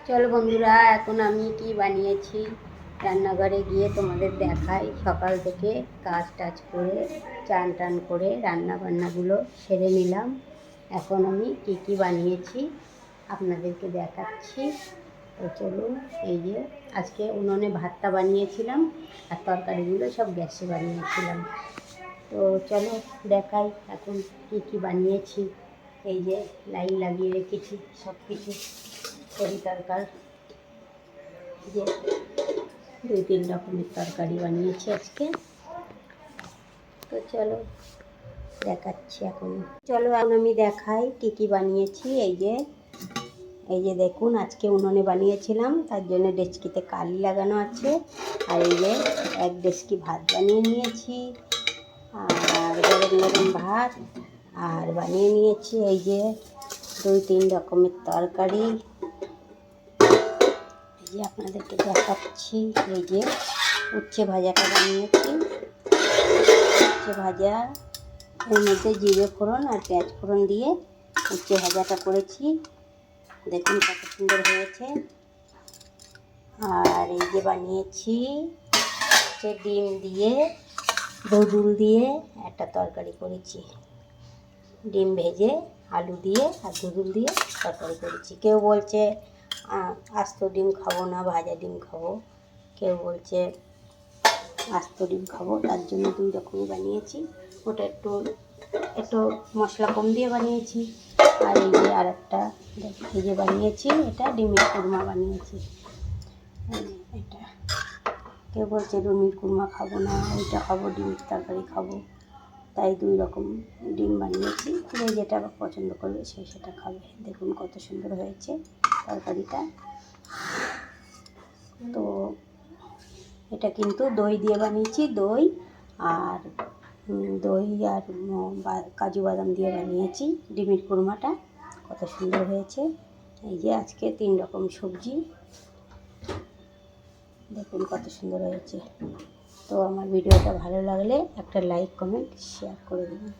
চলো বন্ধুরা, এখন আমি কি বানিয়েছি রান্নাঘরে গিয়ে তোমাদের দেখাই। সকাল থেকে কাজ টাজ করে চান টান করে রান্না বান্নাগুলো সেরে নিলাম। এখন আমি কি বানিয়েছি আপনাদেরকে দেখাচ্ছি। তো চলুন, এই যে আজকে উনুনে ভাতটা বানিয়েছিলাম আর তরকারিগুলো সব গ্যাসে বানিয়েছিলাম। তো চলো দেখাই এখন কি বানিয়েছি। এই যে লাইন লাগিয়ে রেখেছি সব কিছু তরি তরকার, যে 2-3 রকমের তরকারি বানিয়েছি আজকে। তো চলো দেখাচ্ছি এখন। চলো এখন আমি দেখাই কি বানিয়েছি। এই যে দেখুন, আজকে উনুনে বানিয়েছিলাম, তার জন্য ডেচকিতে কালি লাগানো আছে। আর এই যে 1 ডেচকি ভাত বানিয়ে নিয়েছি, আর গরম গরম ভাত। আর বানিয়ে নিয়েছি এই যে 2-3 রকমের তরকারি। এই যে আপনাদেরকে দেখাচ্ছি, এই যে উচ্ছে ভাজাটা বানিয়েছি। উচ্ছে ভাজা, এর মধ্যে জিরে ফোড়ন আর পেঁয়াজ ফোড়ন দিয়ে উচ্ছে ভাজাটা করেছি। দেখুন কত সুন্দর হয়েছে। আর এই যে বানিয়েছি ডিম দিয়ে ধুদুল দিয়ে একটা তরকারি করেছি। ডিম ভেজে আলু দিয়ে আর ধুদুল দিয়ে তরকারি করেছি। কেউ বলছে আস্ত ডিম খাবো না, ভাজা ডিম খাবো। কেউ বলছে আস্ত ডিম খাবো, তার জন্য 2 রকমই বানিয়েছি। ওটা একটু মশলা কম দিয়ে বানিয়েছি। আর এই যে আরেকটা এই যে বানিয়েছি, এটা ডিমের কুরমা বানিয়েছি। এটা কেউ বলছে ডিমের কুরমা খাবো না, ওইটা খাবো, ডিমের তরকারি খাবো। তাই 2 রকম ডিম বানিয়েছি, যে যেটা পছন্দ করবে সেটা খাবে। দেখুন কত সুন্দর হয়েছে তরকারিটা। তো এটা কিন্তু দই দিয়ে বানিয়েছি, দই আর কাজু বাদাম দিয়ে বানিয়েছি ডিমের কুরমাটা। কত সুন্দর হয়েছে। এই যে আজকে 3 রকম সবজি, দেখুন কত সুন্দর হয়েছে। তো আমার ভিডিওটা ভালো লাগলে একটা লাইক কমেন্ট শেয়ার করে দেবেন।